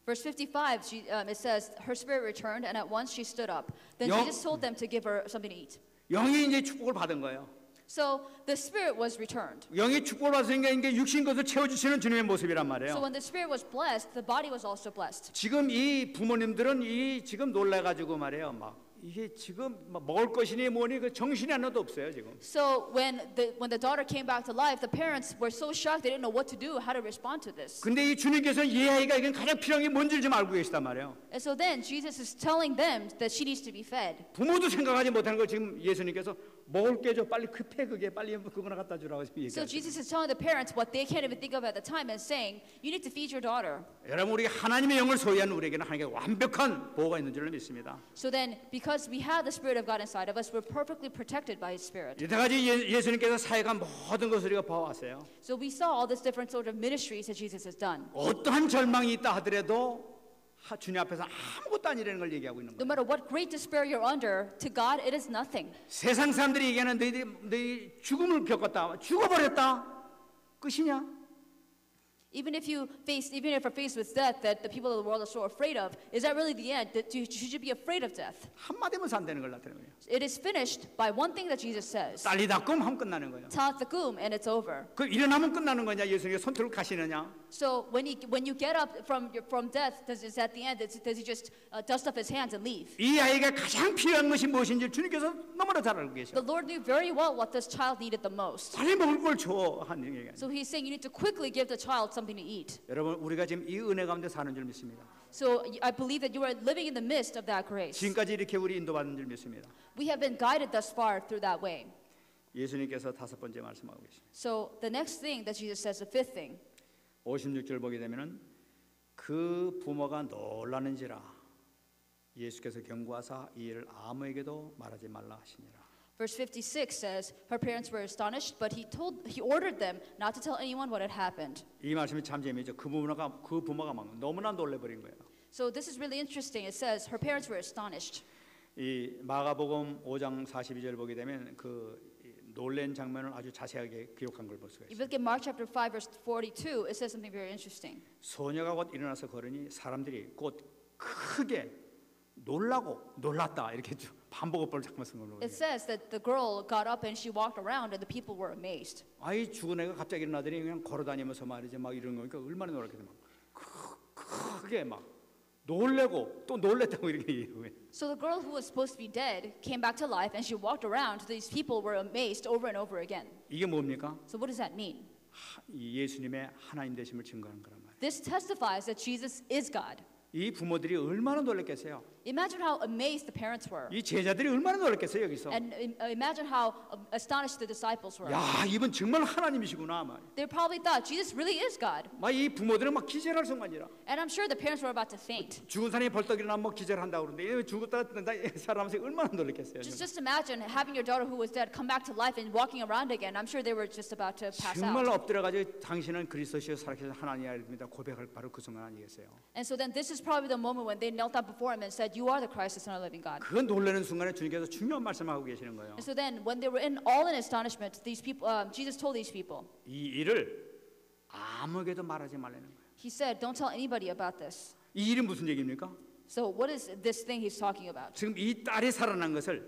Verse 55, it says, her spirit returned, and at once she stood up. Then 영- Jesus told them to give her something to eat. 영이 이제 축복을 받은 거예요. So the spirit was returned. 영이 축복을 받으니까 이게 육신 것을 채워주시는 주님의 모습이란 So 말이에요. when the spirit was blessed, the body was also blessed. 지금 이 부모님들은 지금 놀라가지고 말이에요. 막 이게 지금 막 먹을 것이니 뭐니 그 정신이 하나도 없어요 지금. So when the daughter came back to life, the parents were so shocked they didn't know what to do, how to respond to this. 근데 이 주님께서 이 아이가 이건 가장 필요한 게 뭔지를 좀 알고 계시단 말이에요. And so then Jesus is telling them that she needs to be fed. 부모도 생각하지 못하는 걸 지금 예수님께서 먹을 게 줘 빨리 급해 그게 빨리 그거나 갖다 주라고 So 얘기하시죠. Jesus is telling the parents what they can't even think of at the time and saying, you need to feed your daughter. 여러분 우리 하나님의 영을 소유한 우리에게는 하나님께 완벽한 보호가 있는 줄을 믿습니다. So then, because we have the Spirit of God inside of us, we're perfectly protected by His Spirit. 이때까지 예수님께서 사역한 모든 것을 우리가 봐왔어요. So we saw all these different sort of ministries that Jesus has done. 어떠한 절망이 있다 하더라도 주님 앞에서 아무것도 아니라는 걸 얘기하고 있는 No 거예요. matter what great despair you're under, to God it is nothing. 세상 사람들이 얘기하는 너희 죽음을 겪었다, 죽어버렸다, 끝이냐? Even if you're faced with death that the people of the world are so afraid of, is that really the end? Should you be afraid of death? 한마디면 산다는 걸 나타내는 거예요. It is finished by one thing that Jesus says. 딸리다꿈 하면 끝나는 거예요. Talit thakum, and it's over. 그 일어나면 끝나는 거냐? 예수님이 손톱을 가시느냐? So when you get up from death, is at the end? Does he just dust off his hands and leave? 이 아이가 가장 필요한 것이 무엇인지 주님께서 너무나 잘 알고 계셔. The Lord knew very well what this child needed the most. 빨리 먹을 걸 줘 하는 얘기예요. So he's saying you need to quickly give the child something to eat. 여러분, 우리가 지금 이 은혜 가운데 사는 줄 믿습니다. So I believe that you are living in the midst of that grace. 지금까지 이렇게 우리 인도받는 줄 믿습니다. We have been guided thus far through that way. 예수님께서 다섯 번째 말씀하고 계십니다. So the next thing that Jesus says, the fifth thing, 56절 보게 되면은 그 부모가 놀라는지라 예수께서 경고하사 이 일을 아무에게도 말하지 말라 하시니라. verse 56 says, her parents were astonished, but he ordered them not to tell anyone what had happened. 이 말씀이 참 재미있죠. 그 부모가 막 너무나 놀래버린 거예요. So this is really interesting. It says her parents were astonished. 이 마가복음 5장 42절 보게 되면 그 놀란 장면을 아주 자세하게 기록한 걸 볼 수가 If 있어요. you look at Mark chapter 5 verse 42, it says something very interesting. 소녀가 곧 일어나서 걸으니 사람들이 곧 크게 놀라고 놀랐다 이렇게 반복어법을 잠깐 쓴 걸로. It says that the girl got up and she walked around and the people were amazed. 아이 죽은 애가 갑자기 일어나더니 그냥 걸어다니면서 말이지 막 이런 거니까 얼마나 놀랐겠어. 막 크게 막 놀래고 또 놀랬다고 이렇게 얘기해요. So the girl who was supposed to be dead came back to life and she walked around. These people were amazed over and over again. 이게 뭡니까? So what does that mean? 이 예수님의 하나님 되심을 증거하는 거란 말이에요. This testifies that Jesus is God. 이 부모들이 얼마나 놀랐겠어요. Imagine how amazed the parents were. 이 제자들이 얼마나 놀랐겠어요 여기서. And imagine how astonished the disciples were. 야, 이분 정말 하나님이시구나 말. They probably thought Jesus really is God. 막 이 부모들은 막 기절할 순간이라. And I'm sure the parents were about to faint. 죽은 사람이 벌떡 일어나면 뭐 기절한다고 그러는데 죽었다 살아나면서 얼마나 놀랐겠어요. Just imagine having your daughter who was dead come back to life and walking around again. I'm sure they were just about to pass 정말 out. 엎드려가지고 당신은 그리스도시여 살아계신 하나님이십니다 고백할 바로 그 순간 아니겠어요. And so then this is probably the moment when they knelt down before him and said, "You are the Christ, the Son of the living God." 그 놀라는 순간에 주님께서 중요한 말씀하고 계시는 거예요. And so then when they were all in astonishment, these people, Jesus told these people, 이 일을 아무에게도 말하지 말라는 거예요. he said, "Don't tell anybody about this." 이 일이 무슨 얘기입니까? So what is this thing he's talking about? 지금 이 딸이 살아난 것을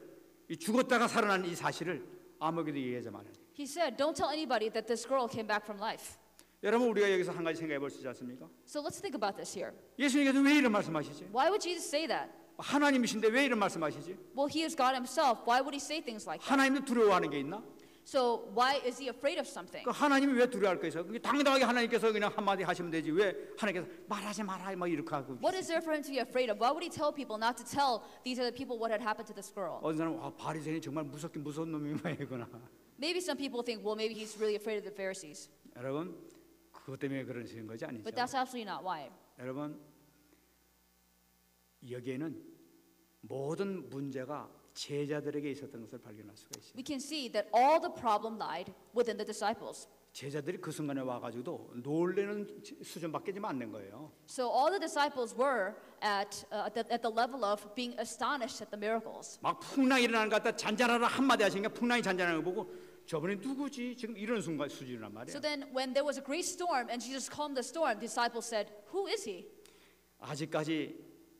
이 죽었다가 살아난 이 사실을 아무에게도 얘기하지 말아요. He said, "Don't tell anybody that this girl came back from life." 여러분 우리가 여기서 한 가지 생각해 볼 수 있지 않습니까? So let's think about this here. 예수님께서 왜 이런 말씀하시지? Why would Jesus say that? 하나님이신데 왜 이런 말씀하시지? Well, he is God himself. Why would he say things like that? 하나님도 두려워하는 게 있나? So why is he afraid of something? 그 하나님이 왜 두려워할 거예요? 당당하게 하나님께서 그냥 한마디 하시면 되지 왜 하나님께서 말하지 마라 막 이렇게 하고 What is there for him to be afraid of? Why would he tell people not to tell these other people what had happened to this girl? 어떤 사람은 바리새인이 정말 무섭긴 무서운 놈이 말이구나. Maybe some people think, well, maybe he's really afraid of the Pharisees. 여러분 그것 때문에 그러시는 것이 아니죠. But that's absolutely not why. 여러분 여기에는 모든 문제가 제자들에게 있었던 것을 발견할 수가 있어요. We can see that all the problem lied within the disciples. 제자들이 그 순간에 와가지고도 놀라는 수준밖에 지금 안 된 거예요. So all the disciples were at the level of being astonished at the miracles. 막 풍랑이 일어나는 것 같다 잔잔하라 한마디 하시니까 풍랑이 잔잔하는 거 보고 저분이 누구지? 지금 이런 순간 수준이란 말이에요. So then when there was a great storm and Jesus calmed the storm, the disciples said, "Who is he?" 아직까지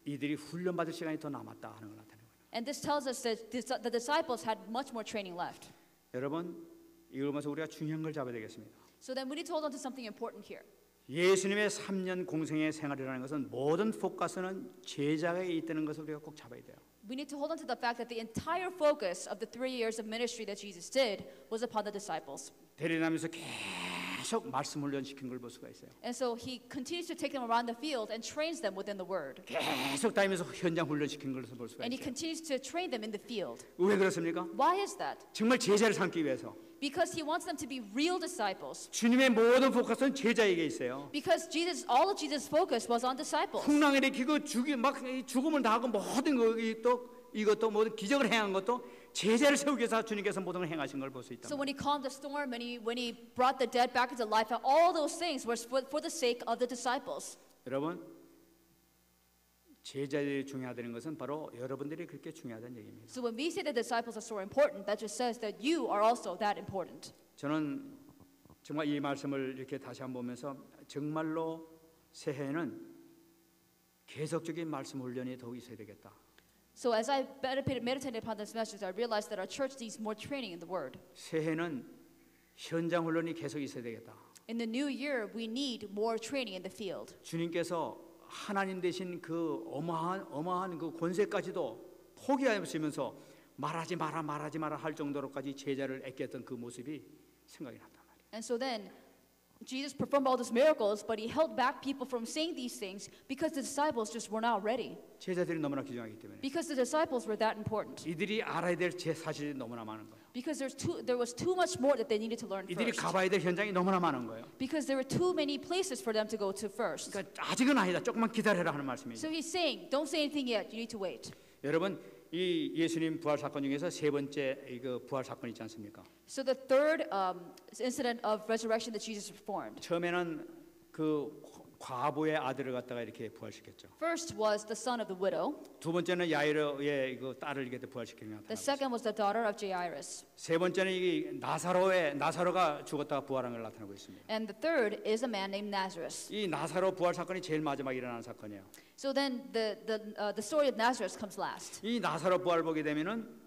이들이 훈련받을 시간이 더 남았다 하는 걸 나타내는 거예요. And this tells us that the disciples had much more training left. 여러분 이걸 보면서 우리가 중요한 걸 잡아야 되겠습니다. So then we need to hold on to something important here. 예수님의 3년 공생의 생활이라는 것은 모든 포커스는 제자에 있다는 것을 우리가 꼭 잡아야 돼요. We need to hold on to the fact that the entire focus of the 3 years of ministry that Jesus did was upon the disciples. 데려다니면서 계속 말씀 훈련시킨 걸 볼 수가 있어요. And so he continues to take them around the field and trains them within the word. 계속 다니면서 현장 훈련시킨 걸 볼 수가 And he 있어요. continues to train them in the field. 왜 그렇습니까? Why is that? 정말 제자를 삼기 위해서. Because he wants them to be real disciples. 주님의 모든 포커스는 제자에게 있어요. Because all of Jesus' focus was on disciples. 풍랑을 일으키고 죽음을 당하고 모든 이것도 모든 기적을 행한 것도 제자를 세우기 위해서 주님께서 모든 걸 행하신 걸 볼 수 있다. So when he calmed the storm and when he brought the dead back into life, all those things were for the sake of the disciples. 여러분 제자들이 중요하다는 것은 바로 여러분들이 그렇게 중요하다는 얘기입니다. So when we say that disciples are so important, that just says that you are also that important. 저는 정말 이 말씀을 이렇게 다시 한번 보면서 정말로 새해에는 계속적인 말씀 훈련이 더욱 있어야 되겠다. So as I meditated upon this message, I realized that our church needs more training in the Word. 새해는 현장 훈련이 계속 있어야 되겠다. In the new year, we need more training in the field. 주님께서 하나님 되신 그 어마어마한 그 권세까지도 포기하시면서 말하지 마라 할 정도로까지 제자를 애꼈던 그 모습이 생각이 났단 말이에요. And so then Jesus performed all these miracles, but he held back people from saying these things because the disciples just were not ready. 제자들이 너무나 귀중하기 때문에 Because the disciples were that important. 이들이 알아야 될 제 사실이 너무나 많은 거예요. Because there was too much more that they needed to learn 이들이 first. 가봐야 될 현장이 너무나 많은 거예요. Because there were too many places for them to go to first. 그러니까 아직은 아니다. 조금만 기다려라 하는 말씀이에요. So he's saying, don't say anything yet. You need to wait. 여러분 이 예수님 부활 사건 중에서 세 번째 이거 부활 사건 있지 않습니까? So the third incident of resurrection that Jesus performed. 처음에는 그 과부의 아들을 갖다가 이렇게 부활시켰죠. First was the son of the widow. 두 번째는 야이로의 이거 딸을 이렇게 부활시키는 게 The 나타나고 second was the daughter of Jairus. 세 번째는 이 나사로가 죽었다가 부활한 걸 나타나고 있습니다. And the third is a man named Lazarus. 이 나사로 부활 사건이 제일 마지막에 일어나는 사건이에요. So then the story of Lazarus comes last. 이 나사로 부활 보게 되면은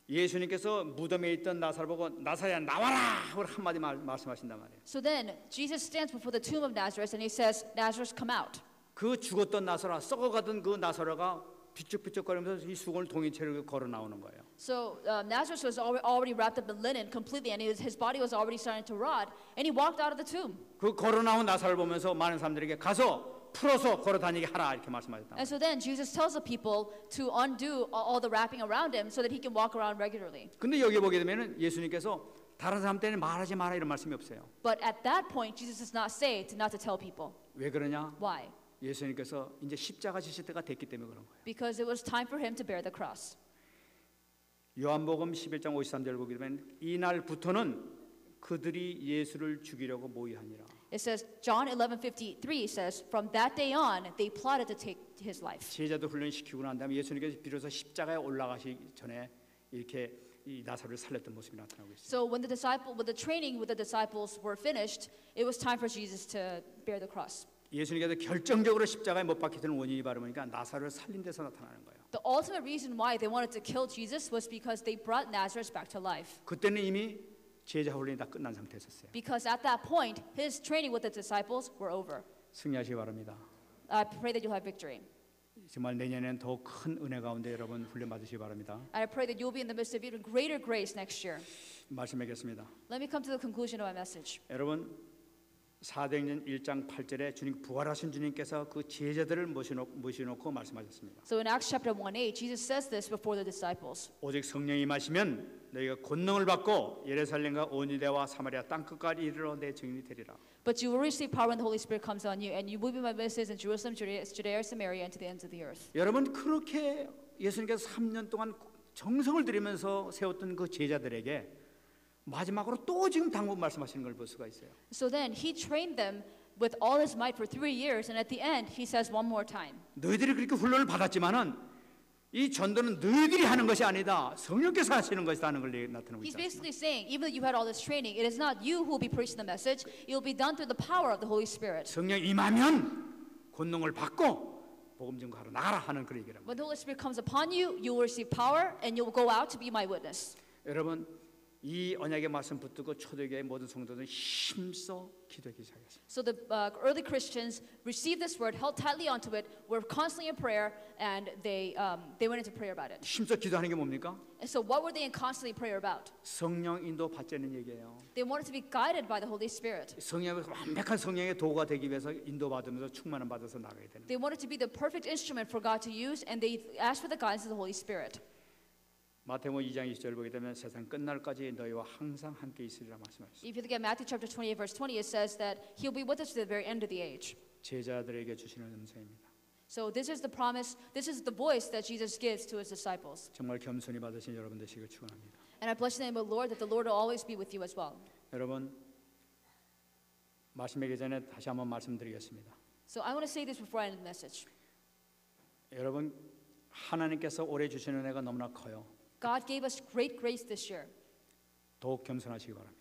예수님께서 무덤에 있던 나사로 보고 나사로야 나와라 하고 한마디 말씀하신단 말이에요. So then Jesus stands before the tomb of Lazarus and he says, Lazarus, come out. 그 죽었던 나사로 썩어가던 그 나사로가 비쩍비쩍거리면서 이 수건을 동이채로 걸어 나오는 거예요. So Lazarus was already wrapped up in linen completely, and his body was already starting to rot, and he walked out of the tomb. 그 걸어 나온 나사로를 보면서 많은 사람들에게 가서 풀어서 걸어 다니게 하라 이렇게 말씀하셨다. And so then Jesus tells the people to undo all the wrapping around him so that he can walk around regularly. 근데 여기 보게 되면은 예수님께서 다른 사람 때는 말하지 마라 이런 말씀이 없어요. But at that point, Jesus does not say not to tell people. 왜 그러냐? Why? 예수님께서 이제 십자가 지실 때가 됐기 때문에 그런 거예요. Because it was time for him to bear the cross. 요한복음 11장 53절 보게 되면 이날부터는 그들이 예수를 죽이려고 모의하니라. It says, John 11:53 says, from that day on, they plotted to take his life. 제자도 훈련시키고 난 다음에 예수님께서 비로소 십자가에 올라가시기 전에 이렇게 이 나사로를 살렸던 모습이 나타나고 있어요. So when the training with the disciples were finished, it was time for Jesus to bear the cross. 예수님께서 결정적으로 십자가에 못 박히는 원인이 바로 보니까 나사로를 살린 데서 나타나는 거예요. The ultimate reason why they wanted to kill Jesus was because they brought Lazarus back to life. 그때는 이미 제자 훈련이 다 끝난 상태였어요. Because at that point, his training with the disciples were over. 승리하시기 바랍니다. I pray that you'll have victory. 정말 내년엔 더 큰 은혜 가운데 여러분 훈련 받으시기 바랍니다. And I pray that you'll be in the midst of even greater grace next year. 말씀하겠습니다. Let me come to the conclusion of my message. 여러분 사도행전 1장 8절에 주님 부활하신 주님께서 그 제자들을 모셔놓고 말씀하셨습니다. So in Acts chapter 1:8, Jesus says this before the disciples. 오직 성령이 임하시면 너희가 권능을 받고 예루살렘과 온 유대와 사마리아 땅 끝까지 이르러 내 증인이 되리라. But you will receive power when the Holy Spirit comes on you, and you will be my witnesses in Jerusalem, Judea, Samaria, and to the ends of the earth. 여러분 그렇게 예수님께서 3년 동안 정성을 들이면서 세웠던 그 제자들에게 마지막으로 또 지금 당분 말씀하시는 걸 볼 수가 있어요. So then he trained them with all his might for 3 years, and at the end he says one more time. 너희들이 그렇게 훈련을 받았지만은 이 전도는 너희들이 하는 것이 아니다. 성령께서 하시는 것이다 하는 걸 나타내고 He's 있습니다. basically saying, even though you had all this training, it is not you who will be preaching the message. It will be done through the power of the Holy Spirit. 성령 임하면 권능을 받고 복음 전가하러 나가라 하는 그런 얘기랍니다. When the Holy Spirit comes upon you, you will receive power, and you will go out to be my witness. 여러분 이 언약의 말씀 붙들고 초대교회 모든 성도들은 힘써 기도하기 시작했습니다. So the early Christians received this word, held tightly onto it, were constantly in prayer, and they went into prayer about it. 힘써 기도하는 게 뭡니까? And so what were they in constantly prayer about? 성령 인도 받자는 얘기예요. They wanted to be guided by the Holy Spirit. 성령의 완벽한 성령의 도구가 되기 위해서 인도받으면서 충만함 받아서 나가야 되는 거예요. They wanted to be the perfect instrument for God to use, and they asked for the guidance of the Holy Spirit. 마태복음 2장 20절 보게 되면 세상 끝날까지 너희와 항상 함께 있으리라 말씀하셨습니다. If you look at Matthew chapter 28 verse 20, it says that He'll be with us to the very end of the age. 제자들에게 주시는 음성입니다. So this is the promise, this is the voice that Jesus gives to His disciples. 정말 겸손히 받으신 여러분 되시길 축원합니다. And I bless the name of the Lord that the Lord will always be with you as well. 여러분 말씀하기 전에 다시 한번 말씀드리겠습니다. So I want to say this before I end the message. 여러분 하나님께서 올해 주신 은혜가 너무나 커요. God gave us great grace this year, 더욱 겸손하시기 바랍니다.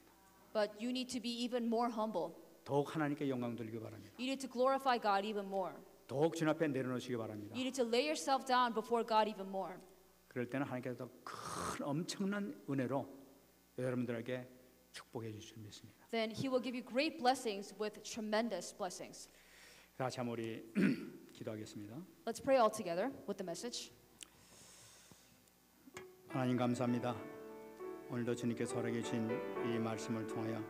but you need to be even more humble. 더욱 하나님께 영광 돌리기 바랍니다. You need to glorify God even more. 더욱 주님 앞에 내려놓으시기 바랍니다. You need to lay yourself down before God even more. 그럴 때는 하나님께서 큰 엄청난 은혜로 여러분들에게 축복해 주실 줄 믿습니다. Then He will give you great blessings with tremendous blessings. 다시 한번 우리 기도하겠습니다. Let's pray all together with the message. 하나님 감사합니다. 오늘도 주님께서 허락해 주신 이 말씀을 통하여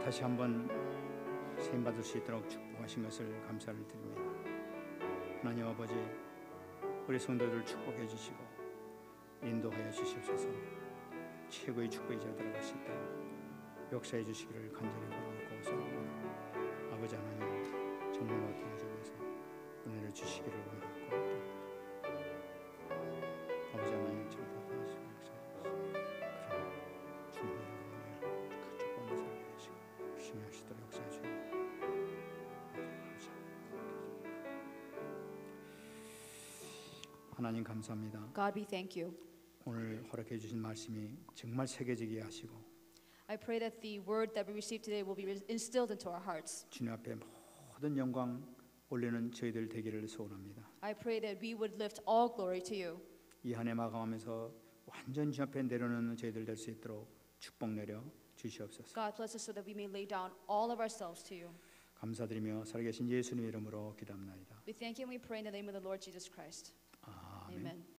다시 한번 쓰임 받을 수 있도록 축복하신 것을 감사를 드립니다. 하나님 아버지, 우리 성도들을 축복해 주시고 인도하여 주시옵소서. 최고의 축복의 자들을 갈수 있도록 역사해 주시기를 간절히 바라고 소원합니다. 아버지 하나님, 정말로 통하셔서 은혜를 주시기를 원하고 아버지 하나님 정말 역사해 주시고 그런 주님의 은혜를 그 축복을 살게 하시고 심히하시도록 역사해 주시고 하나님 감사합니다. God, we thank you. 오늘 허락해 주신 말씀이 정말 세계적이게 하시고 I pray that the word that we receive today will be instilled into our hearts. 주님 앞에 모든 영광 올리는 저희들 되기를 소원합니다. I pray that we would lift all glory to you. 이 한 해 마감하면서 완전 주 앞에 내려놓는 저희들 될 수 있도록 축복 내려 주시옵소서. God, bless us so that we may lay down all of ourselves to you. 감사드리며 살아계신 예수님 이름으로 기도합나이다. We thank you and we pray in the name of the Lord Jesus Christ. 아멘. Amen.